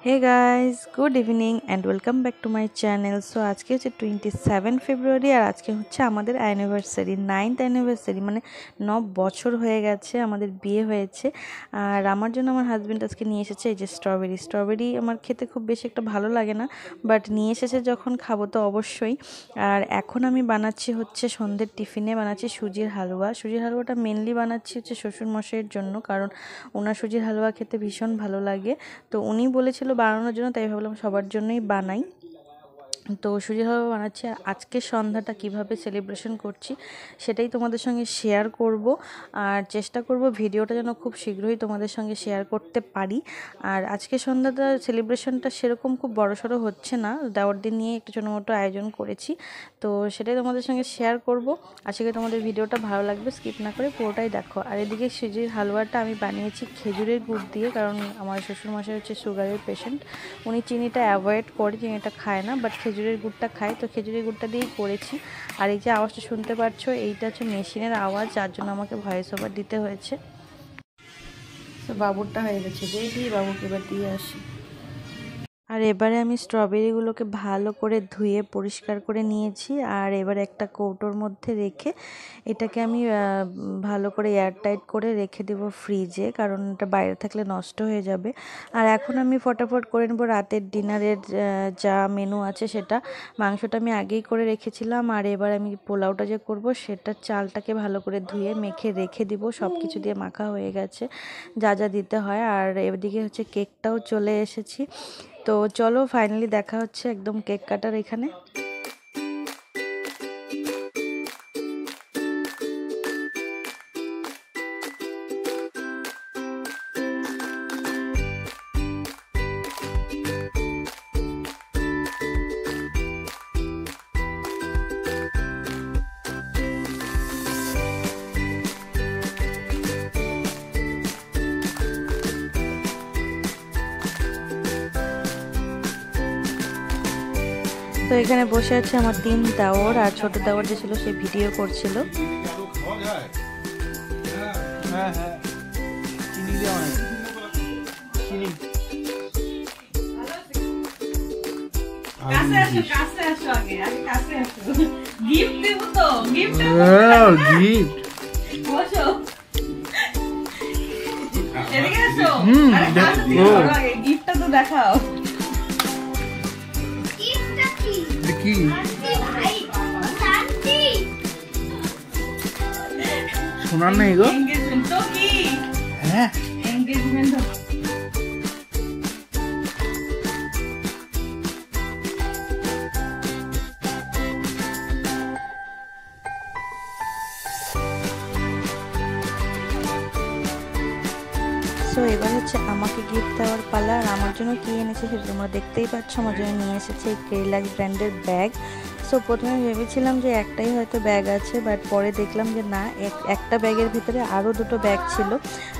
Hey guys, good evening and welcome back to my channel. So আজকে হচ্ছে 27 ফেব্রুয়ারি আর আজকে হচ্ছে আমাদের অ্যানিভার্সারি 9th অ্যানিভার্সারি মানে 9 বছর হয়ে গেছে আমাদের বিয়ে হয়েছে। আর আমার জন্য আমার হাজবেন্ড আজকে নিয়ে এসেছে এই যে স্ট্রবেরি আমার খেতে খুব বেশি একটা ভালো লাগে না, বাট নিয়ে এসেছে যখন খাবো তো অবশ্যই। আর এখন আমি বানাচ্ছি হচ্ছে সন্ধ্যের টিফিনে বানাচ্ছি সুজির হালুয়াটা মেনলি বানাচ্ছি হচ্ছে শ্বশুরমশাইয়ের জন্য, কারণ ওনার সুজির হালুয়া খেতে ভীষণ ভালো লাগে। তো উনি বলেছিল বানানোর জন্য, তাই ভাবলাম সবার জন্যই বানাই। তো সুজির হালুয়া বানাচ্ছি। আজকে সন্ধ্যাটা কিভাবে সেলিব্রেশন করছি সেটাই তোমাদের সঙ্গে শেয়ার করব, আর চেষ্টা করব ভিডিওটা যেন খুব শীঘ্রই তোমাদের সঙ্গে শেয়ার করতে পারি। আর আজকে সন্ধ্যাটা সেলিব্রেশনটা সেরকম খুব বড়সড় হচ্ছে না, দেওয়ার দিন নিয়ে একটু ছোটোমোটো আয়োজন করেছি, তো সেটাই তোমাদের সঙ্গে শেয়ার করব। আশা করি তোমাদের ভিডিওটা ভালো লাগবে, স্কিপ না করে পুরোটাই দেখো। আর এদিকে সুজির হালুয়াটা আমি বানিয়েছি খেজুরের গুড় দিয়ে, কারণ আমার শ্বশুরমশাই হচ্ছে সুগারের পেশেন্ট, উনি চিনিটা অ্যাভয়েড করে, চিনিটা খায় না, বাট খেজুরের গুড়টা খায়, তো খেজুরের গুড়টা দিয়েই করেছি। আর এই যে আওয়াজটা শুনতে পাচ্ছ এইটা হচ্ছে মেশিনের আওয়াজ, যার জন্য আমাকে ভয়েস ওভার দিতে হয়েছে। তো বাবুরটা হয়ে গেছে, দেখি বাবুকে এবার দিয়ে আসি। আর এবারে আমি স্ট্রবেরিগুলোকে ভালো করে ধুয়ে পরিষ্কার করে নিয়েছি, আর এবারে একটা কৌটোর মধ্যে রেখে এটাকে আমি ভালো করে এয়ারটাইট করে রেখে দেবো ফ্রিজে, কারণ এটা বাইরে থাকলে নষ্ট হয়ে যাবে। আর এখন আমি ফটাফট করে নেবো রাতের ডিনারের যা মেনু আছে সেটা। মাংসটা আমি আগেই করে রেখেছিলাম, আর এবার আমি পোলাওটা যে করব সেটা চালটাকে ভালো করে ধুয়ে মেখে রেখে দিব, সব কিছু দিয়ে মাখা হয়ে গেছে যা যা দিতে হয়। আর এদিকে হচ্ছে কেকটাও চলে এসেছি, তো চলো ফাইনালি দেখা হচ্ছে একদম কেক কাটার এখানে। তো এখানে বসে আছে আমার 3 দেওর, আর ছোট দেওর যে ছিল সে ভিডিও করছিল। গিফটটা তো দেখাও। কি শোনার নেই গো। হ্যাঁ সো এবার হচ্ছে আমাকে গিফট দেওয়ার পালা। আর আমার জন্য কি এনেছে সেটা তোমরা দেখতেই পাচ্ছ, আমার জন্য নিয়ে এসেছে এই কেরিলাক্স ব্র্যান্ডের ব্যাগ। সো প্রথমে ভেবেছিলাম যে একটাই হয়তো ব্যাগ আছে, বাট পরে দেখলাম যে না, একটা ব্যাগের ভিতরে আরও দুটো ব্যাগ ছিল।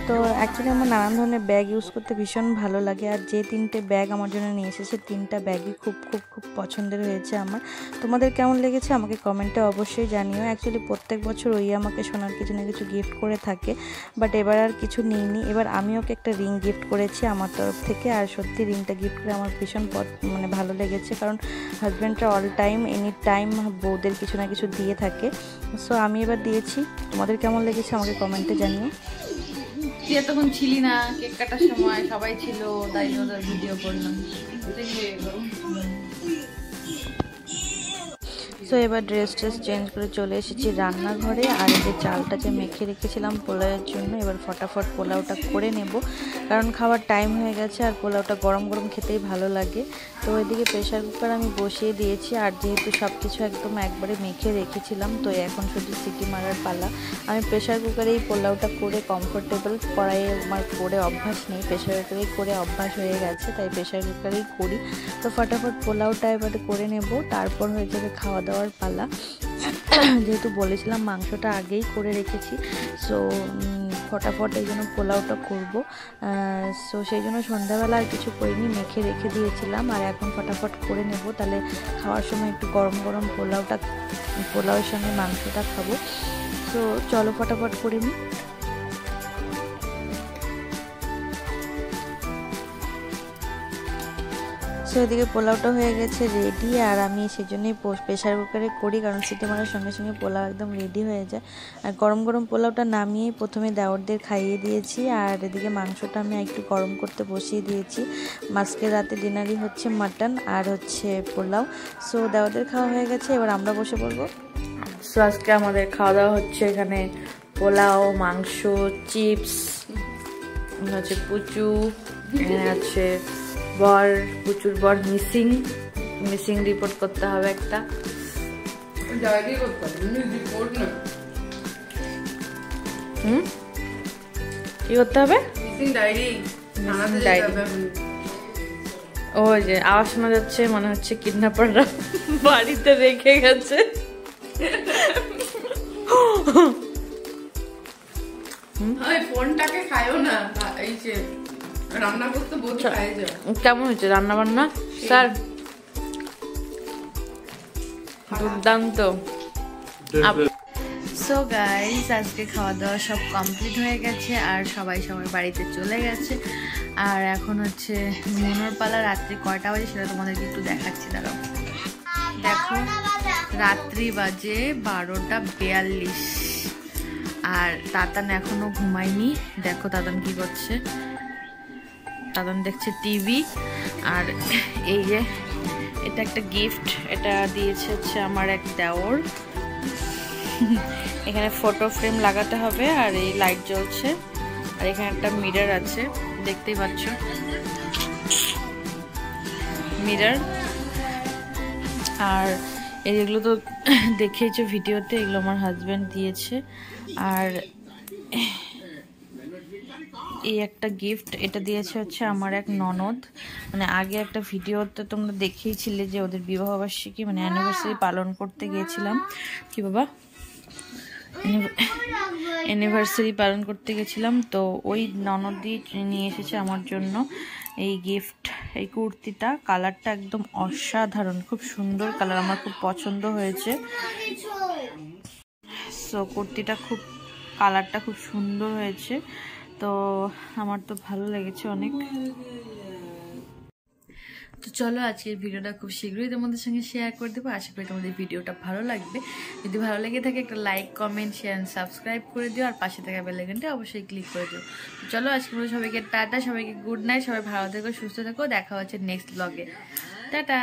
তো অ্যাকচুয়ালি আমার নানান ধরনের ব্যাগ ইউজ করতে ভীষণ ভালো লাগে, আর যে 3টে ব্যাগ আমার জন্য নিয়ে এসেছে 3টা ব্যাগই খুব খুব খুব পছন্দের হয়েছে আমার। তোমাদের কেমন লেগেছে আমাকে কমেন্টে অবশ্যই জানিও। অ্যাকচুয়ালি প্রত্যেক বছর ওই আমাকে সোনার কিছু না কিছু গিফট করে থাকে, বাট এবার আর কিছু নিইনি। এবার আমি ওকে একটা রিং গিফট করেছি আমার তরফ থেকে, আর সত্যি রিংটা গিফট করে আমার ভীষণ মানে ভালো লেগেছে, কারণ হাজব্যান্ডরা অল টাইম এনি টাইম বউদের কিছু না কিছু দিয়ে থাকে। সো আমি এবার দিয়েছি, তোমাদের কেমন লেগেছে আমাকে কমেন্টে জানিও। তুই তখন ছিলি না, কেক কাটার সময় সবাই ছিল, তাই ওদের ভিডিও করলাম। সো এবার ড্রেস চেঞ্জ করে চলে এসেছি রান্নাঘরে। আর এই যে চালটা যে মেখে রেখেছিলাম পোলাওয়ের জন্য, এবার ফটাফট পোলাওটা করে নেব, কারণ খাওয়ার টাইম হয়ে গেছে, আর পোলাওটা গরম গরম খেতেই ভালো লাগে। তো এদিকে প্রেশার কুকার আমি বসিয়ে দিয়েছি, আর যেহেতু সব কিছু একদম একবারে মেখে রেখেছিলাম, তো এখন শুধু সিটি মারার পালা। আমি প্রেশার কুকারেই পোলাওটা করে কমফোর্টেবল, কড়াইয়ে আমার করে অভ্যাস নেই, প্রেশার কুকারেই করে অভ্যাস হয়ে গেছে, তাই প্রেশার কুকারেই করি। তো ফটাফট পোলাওটা এবারে করে নেব, তারপর হয়ে যাবে খাওয়া দাওয়ার পালা। যেহেতু বলেছিলাম মাংসটা আগেই করে রেখেছি, সো ফটাফট এই জন্য পোলাওটা করবো। সো সেই জন্য সন্ধ্যাবেলা আর কিছু করিনি, মেখে রেখে দিয়েছিলাম, আর এখন ফটাফট করে নেব, তাহলে খাওয়ার সময় একটু গরম গরম পোলাওয়ের সঙ্গে মাংসটা খাবো। সো চলো ফটাফট করে নিই। হচ্ছে ওইদিকে পোলাওটা হয়ে গেছে রেডি, আর আমি সেজন্যই প্রেশার কুকারে করি, কারণ সিটি মারার সঙ্গে সঙ্গে পোলাও একদম রেডি হয়ে যায়। আর গরম গরম পোলাওটা নামিয়ে প্রথমে দেওরদের খাইয়ে দিয়েছি, আর এদিকে মাংসটা আমি একটু গরম করতে বসিয়ে দিয়েছি। আজকে রাতে ডিনারই হচ্ছে মাটন আর হচ্ছে পোলাও। সো দেওরদের খাওয়া হয়ে গেছে, এবার আমরা বসে পড়বো। সো আজকে আমাদের খাওয়া দাওয়া হচ্ছে এখানে পোলাও, মাংস, চিপস, হচ্ছে পুচু, এখানে আছে বর, পুচুর বর মিসিং রিপোর্ট করতে হবে একটা। কি করতে হবে? ওই যে আওয়াজ শোনা যাচ্ছে, মনে হচ্ছে কিডন্যাপাররা বাড়িতে রেখে গেছে। ফোনটাকে খায়ও না, এই যে রান্না করতে বলতে খায় যা। কেমন হয়েছে রান্না বান্না স্যার? দুর্দান্ত। সো গাইস, আজকে খাওয়া দাওয়া সব কমপ্লিট হয়ে গেছে আর সবাই সবার বাড়িতে চলে গেছে। আর এখন হচ্ছে মনোর পালা। রাত্রি কয়টা বাজে সেটা তোমাদেরকে একটু দেখাচ্ছি, দাঁড়াও। দেখো রাত্রি বাজে 12:42 আর তাতান এখনো ঘুমায়নি। দেখো তাতান কি করছে, তাতান দেখছে টিভি। আর এই যে এটা একটা গিফট, এটা দিয়েছে হচ্ছে আমার এক দেওর। এখানে ফটো ফ্রেম লাগাতে হবে আর এই লাইট জ্বলছে, আর এখানে একটা মিরর আছে, দেখতেই পাচ্ছ মিরর। আর এগুলো তো দেখেইছো ভিডিওতে, এগুলো আমার হাজব্যান্ড দিয়েছে। আর এই একটা গিফট, এটা দিয়েছে হচ্ছে আমার এক ননদ। মানে আগে একটা ভিডিওতে তোমরা দেখেইছিলে যে ওদের বিবাহবার্ষিকী মানে অ্যানিভার্সারি পালন করতে গিয়েছিলাম। কি বাবা? অ্যানিভার্সারি পালন করতে গেছিলাম, তো ওই ননদই নিয়ে এসেছে আমার জন্য এই গিফট। এই কুর্তিটা কালারটা একদম অসাধারণ, খুব সুন্দর কালার, আমার খুব পছন্দ হয়েছে। সো কুর্তিটা কালারটা খুব সুন্দর হয়েছে, তো আমার তো ভালো লেগেছে অনেক। তো চলো আজকের ভিডিওটা খুব শীঘ্রই তোমাদের সঙ্গে শেয়ার করে দেবো। আশা করি তোমাদের ভিডিওটা ভালো লাগবে। যদি ভালো লেগে থাকে একটা like, comment, share and subscribe করে দিও, আর পাশে থাকা বেল আইকনটা অবশ্যই ক্লিক করে দিও। তো চলো আজকে সবাইকে টাটা, সবাইকে গুড নাইট, সবাই ভালো থেকো, সুস্থ থেকো। দেখা হচ্ছে নেক্সট ব্লগে। টাটা।